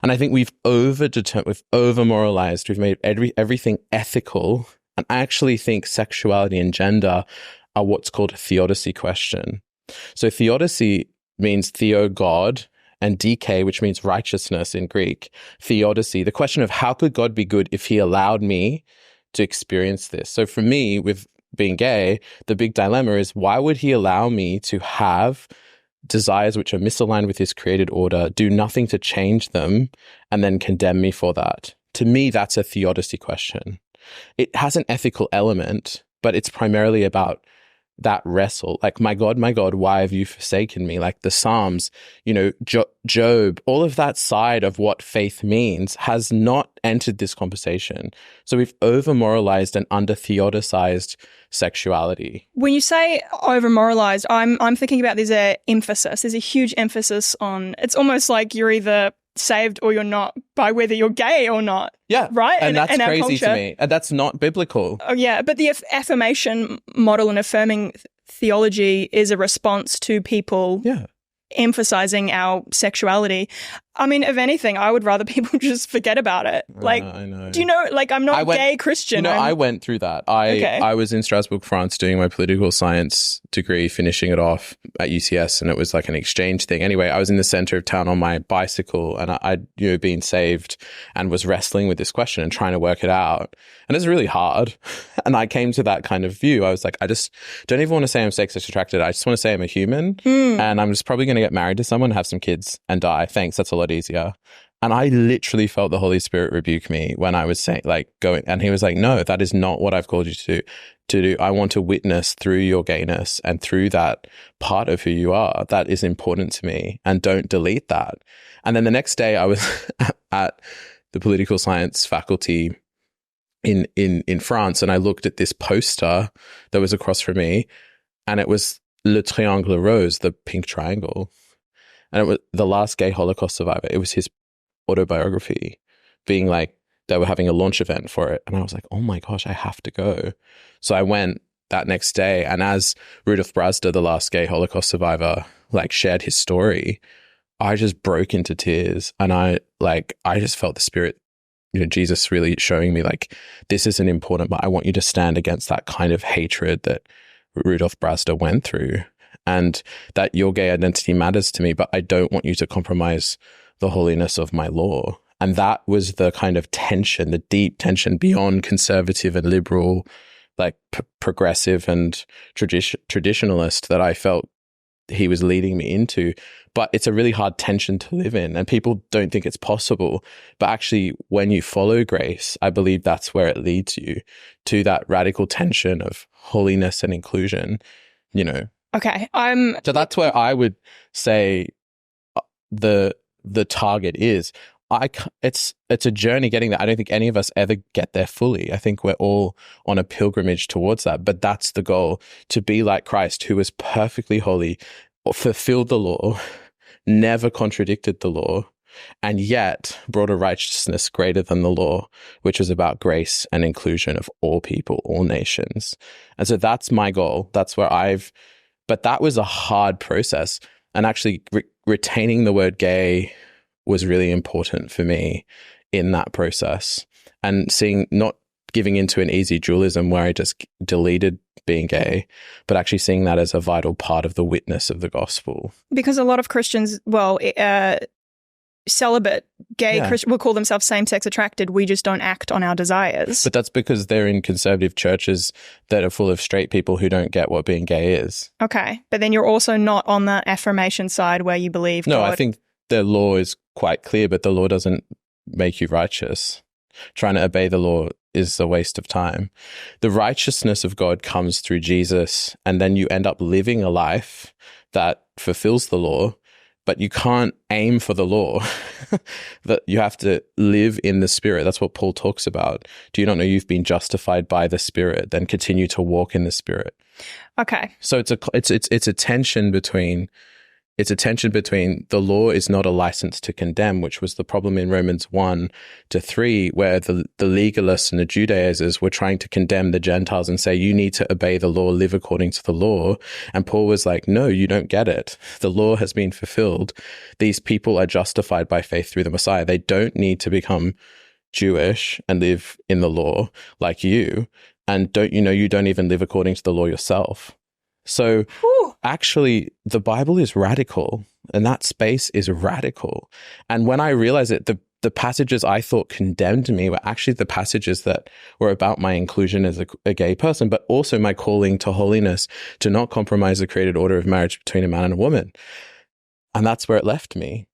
And I think we've over-moralized, we've made everything ethical. And I actually think sexuality and gender are what's called a theodicy question. So theodicy means theo, God, and dike, which means righteousness in Greek. Theodicy, the question of how could God be good if he allowed me to experience this? So for me, with being gay, the big dilemma is, why would he allow me to have desires which are misaligned with his created order, do nothing to change them, and then condemn me for that? To me, that's a theodicy question. It has an ethical element, but it's primarily about that wrestle. Like, my God, why have you forsaken me? Like the Psalms, Job, all of that side of what faith means has not entered this conversation. So we've over-moralized and under-theodicized sexuality. When you say over-moralized, I'm thinking about there's a huge emphasis on, it's almost like you're either saved or you're not by whether you're gay or not. Yeah. Right? And that's crazy to me. And that's not biblical. Oh, yeah. But the affirmation model and affirming theology is a response to people emphasizing our sexuality. I mean, if anything, I would rather people just forget about it. Like, I know. Do you know, like, I'm not a gay Christian. I went through that. I was in Strasbourg, France, doing my political science degree, finishing it off at UCS, and it was like an exchange thing. Anyway, I was in the center of town on my bicycle, and I'd been saved and was wrestling with this question and trying to work it out. And it's really hard. And I came to that kind of view. I was like, I just don't even want to say I'm sexually attracted. I just want to say I'm a human, and I'm just probably going to get married to someone, have some kids, and die. Thanks. That's a lot easier. And I literally felt the Holy Spirit rebuke me when I was saying, and he was like, no, that is not what I've called you to do. I want to witness through your gayness and through that part of who you are. That is important to me, and don't delete that. And then the next day I was at the political science faculty in France, and I looked at this poster that was across from me, and it was Le Triangle Rose, the pink triangle. And it was the last gay Holocaust survivor. It was his autobiography, being like, they were having a launch event for it. And I was like, oh my gosh, I have to go. So I went that next day. And as Rudolf Brazda, the last gay Holocaust survivor, shared his story, I just broke into tears. And I just felt the Spirit, Jesus really showing me, this isn't important, but I want you to stand against that kind of hatred that Rudolf Brazda went through. And that your gay identity matters to me, but I don't want you to compromise the holiness of my law. And that was the kind of tension, the deep tension beyond conservative and liberal, progressive and traditionalist, that I felt he was leading me into. But it's a really hard tension to live in, and people don't think it's possible. But actually, when you follow grace, I believe that's where it leads you to that radical tension of holiness and inclusion, Okay, So that's where I would say the target is. It's a journey getting there. I don't think any of us ever get there fully. I think we're all on a pilgrimage towards that. But that's the goal, to be like Christ, who was perfectly holy, fulfilled the law, never contradicted the law, and yet brought a righteousness greater than the law, which is about grace and inclusion of all people, all nations. And so that's my goal. That's where but that was a hard process. And actually retaining the word gay was really important for me in that process. And not giving into an easy dualism where I just deleted being gay, but actually seeing that as a vital part of the witness of the gospel. Because a lot of Christians, celibate gay Christians will call themselves same-sex attracted. We just don't act on our desires. But that's because they're in conservative churches that are full of straight people who don't get what being gay is. Okay. But then you're also not on the affirmation side where you believe No, God. I think the law is quite clear, but the law doesn't make you righteous. Trying to obey the law is a waste of time. The righteousness of God comes through Jesus, and then you end up living a life that fulfills the law. But you can't aim for the law. That you have to live in the Spirit. That's what Paul talks about. Do you not know you've been justified by the Spirit? Then continue to walk in the Spirit. Okay. So it's a tension between It's a tension between the law is not a license to condemn, which was the problem in Romans 1-3, where the legalists and the Judaizers were trying to condemn the Gentiles and say, you need to obey the law, live according to the law. And Paul was like, no, you don't get it. The law has been fulfilled. These people are justified by faith through the Messiah. They don't need to become Jewish and live in the law like you. And don't you know, you don't even live according to the law yourself. So actually, the Bible is radical, and that space is radical. And when I realized it, the passages I thought condemned me were actually the passages that were about my inclusion as a gay person, but also my calling to holiness, to not compromise the created order of marriage between a man and a woman. And that's where it left me.